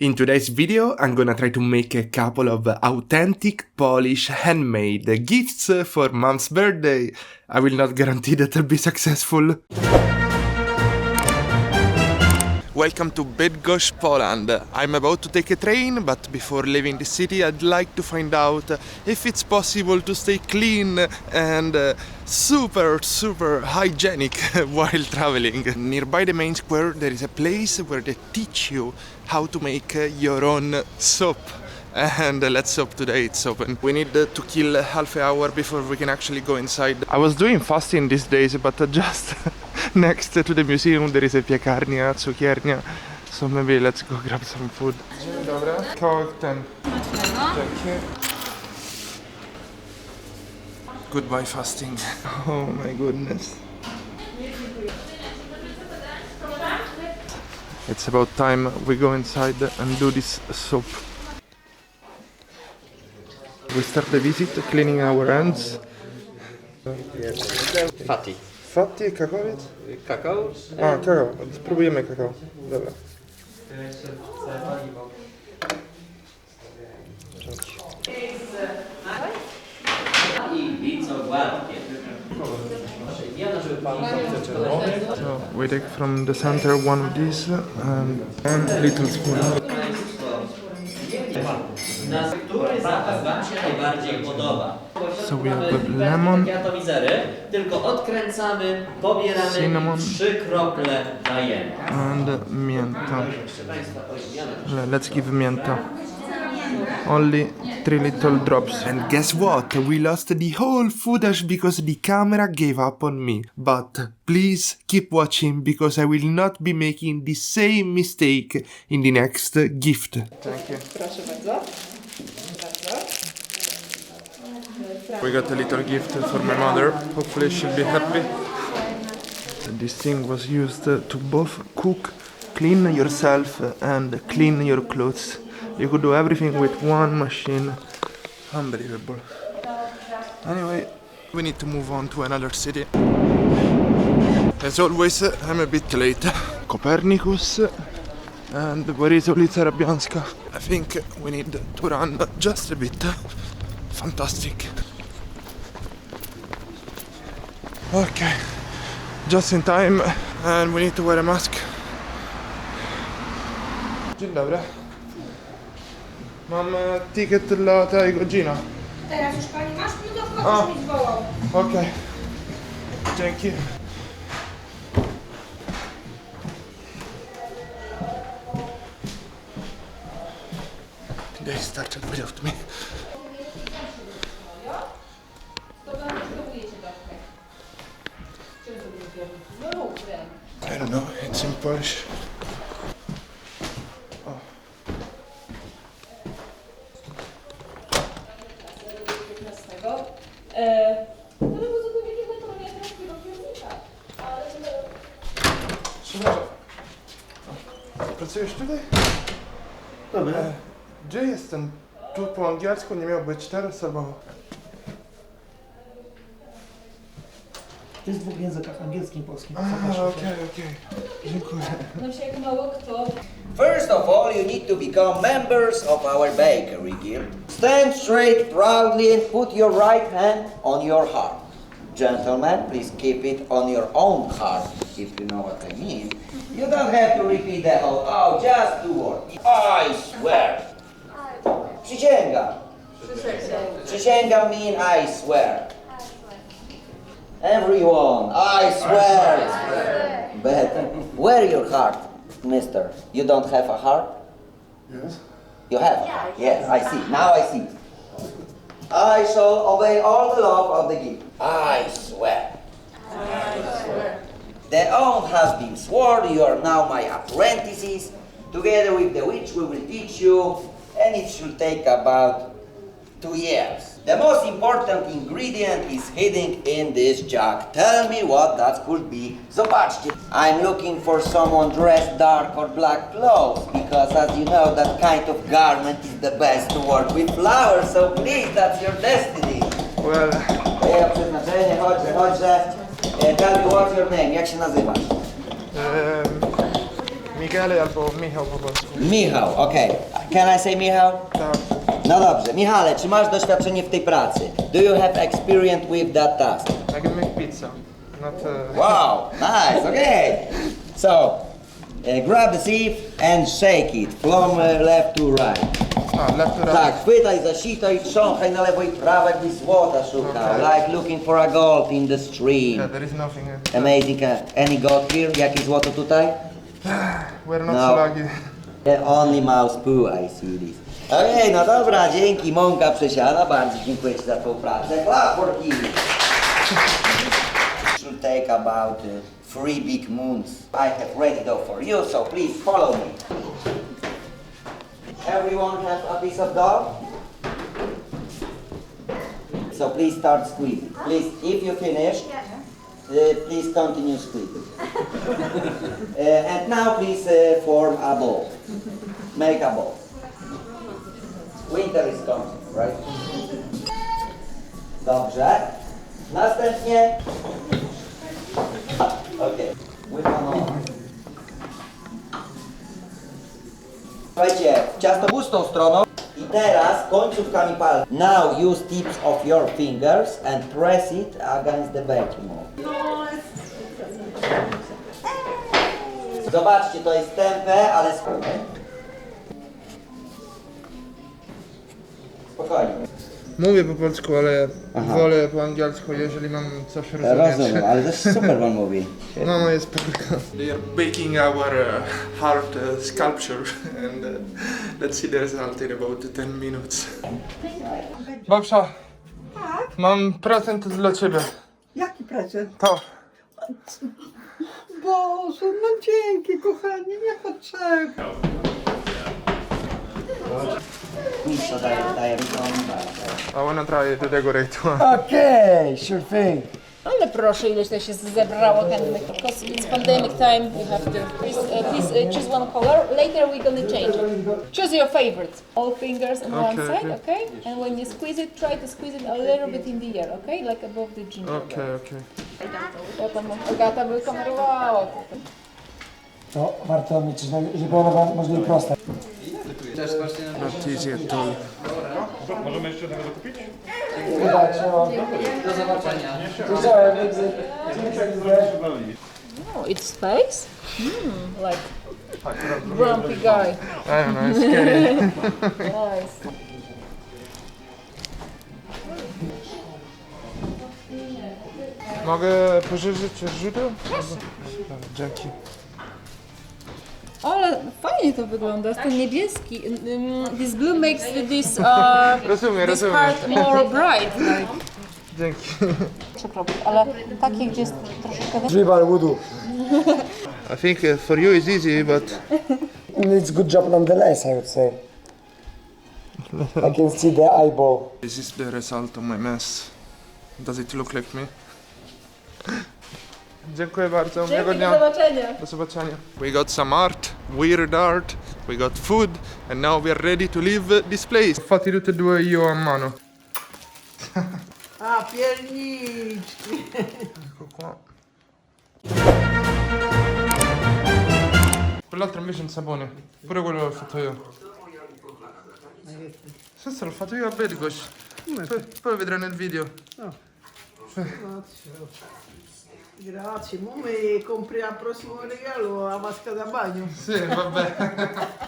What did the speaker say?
In today's video, I'm gonna try to make a couple of authentic Polish handmade gifts for mom's birthday. I will not guarantee that I'll be successful. Welcome to Bydgoszcz, Poland. I'm about to take a train, but before leaving the city I'd like to find out if it's possible to stay clean and super hygienic while traveling. Nearby the main square there is a place where they teach you how to make your own soap. And let's hope today it's open. We need to kill half an hour before we can actually go inside. I was doing fasting these days, but just next to the museum there is a piekarnia, cukiernia. So maybe let's go grab some food. Dzień dobry. Kawałek ten. Dzięki. Goodbye fasting. Oh my goodness. It's about time we go inside and do this soap. We start the visit cleaning our hands. Fatty. Fatty, kakaowiec? Kakao? A, kakao. Spróbujemy kakao. Dobra. I co gładkie. So we take from the center one of these and one little spoon. Który zapas wam się najbardziej podoba? So we have got lemon, Atomizery, tylko odkręcamy, pobieramy cinnamon, i 3 krople dajemy. and mięta. Let's give mięta. Only 3 little drops. And guess what? We lost the whole footage because the camera gave up on me. But please keep watching because I will not be making the same mistake in the next gift. Thank you. Proszę bardzo. We got a little gift for my mother. Hopefully she'll be happy. This thing was used to both cook, clean yourself and clean your clothes. You could do everything with one machine. Unbelievable. Anyway, we need to move on to another city. As always, I'm a bit late. Copernicus. And where is Ulica Rabianska? I think we need to run just a bit. Fantastic. Okay, just in time, and we need to wear a mask. Dzień dobry. Mam ticket dla tej godziny. Teraz już pani masz? No to wchodzisz mi zwołał. Okej. Dzięki. The day started without me. I don't know, it's in Polish. Oh. Pracujesz tutaj? Dobra. Gdzie jest ten? Tu po angielsku nie miał być teraz albo... To jest w dwóch językach, angielskim i polskim. Okej. Dziękuję. No się jak mało kto. First of all, you need to become members of our bakery guild. Stand straight proudly and put your right hand on your heart. Gentlemen, please keep it on your own heart, if you know what I mean. You don't have to repeat the whole, just 2 words. I swear. Przysięgam. Przysięgam mean I swear. Everyone, I swear. But where your heart, mister? You don't have a heart? Yes. You have? Yes, I see. Now I see. I shall obey all the law of the gift. I swear. The oath has been sworn. You are now my apprentices. Together with the witch we will teach you, and it should take about 2 years. The most important ingredient is hidden in this jug. Tell me what that could be. Zobaczcie. I'm looking for someone dressed dark or black clothes because as you know that kind of garment is the best to work with flowers. So please, that's your destiny. Well... Ja przeznaczenie, chodźże. Tell me what's your name. Jak się nazywasz? Michele albo Michał po polsku. Michał, okej. Can I say Michał? Tak. No dobrze. Michale, czy masz doświadczenie w tej pracy? Do you have experience with that task? I can make pizza. Not, Wow, nice, okay. So, grab the sieve and shake it from left to right. left to right. Tak, chwytaj za sito i trząchaj na lewo i prawo, jakbyś złota szukał. Okay. Like looking for a gold in the Yeah, stream. there is nothing. Amazing. Any gold here? Jakie złoto tutaj? We're not No. so lucky. The only mouse poo, I see this. Okej, no dobra, dzięki. Mąka przesiada. Bardzo dziękuję Ci za tą pracę. Clap for him. Should take about 3 big moons. I have ready dough for you, so please follow me. Everyone have a piece of dough? So please start squeezing. Please, if you finish, please continue squeezing. And now please form a ball. Make a ball. Winter is coming, right? Dobrze. Następnie. Okay. With one arm. Słuchajcie, ciasto pustą stroną i teraz końcówkami palców. Now use tips of your fingers and press it against the baking mold. Zobaczcie, to jest tępe, ale spokojnie. Mówię po polsku, ale Aha. wolę po angielsku, jeżeli mam coś rozumieć. Rozumiem, ale też super pan mówi. Mama jest Polka. They are baking our heart sculpture and let's see the result in about 10 minutes. Babcia, mam prezent dla ciebie. Jaki prezent? To. Boże, no dzięki kochanie, nie potrzeba. Nic to daje I wanna try to decorate one. Okay, sure thing. Ale proszę, ileś to się zebrało chętnych. Because it's pandemic time, you have to. Please choose one color. Later we're gonna change it. Choose your favorite. All fingers on one Okay, side, okay? And when you squeeze it, try to squeeze it a little bit in the air, okay? Like above the ginger. Okay. Ja tam Agata wykamerowała. To warto mieć, żeby ona była możliwie prosta. Not easy at all. Do zobaczenia. Słyszałem, Oh, it's space? Like grumpy guy. I don't know, it's scary. Nice. Mogę pożyczyć źródeł? Dzięki. Ale fajnie to wygląda, ten niebieski. This blue makes this Rozumiem. heart more bright. Like. Dzięki. Przekropić, ale takie, gdzie jest troszeczkę... Dribble Wudu. I think for you it's easy, but It's good job nonetheless, I would say. I can see the eyeball. this is the result of my mess. Does it look like me? Dziękuję bardzo. Miłego dnia. zobaczenia. Do zobaczenia. We got some art, weird art, we got food, and now we are ready to leave this place. Fatti tutte e due io a mano. A, pierniczki. Ecco qua. Quell'altro invece è un sapone. Pure quello l'ho fatto io. Questo l'ho fatto io a Bydgoszcz. Poi vedrai nel video. Grazie, mo mi compri al prossimo regalo la vasca da bagno. Sì, vabbè.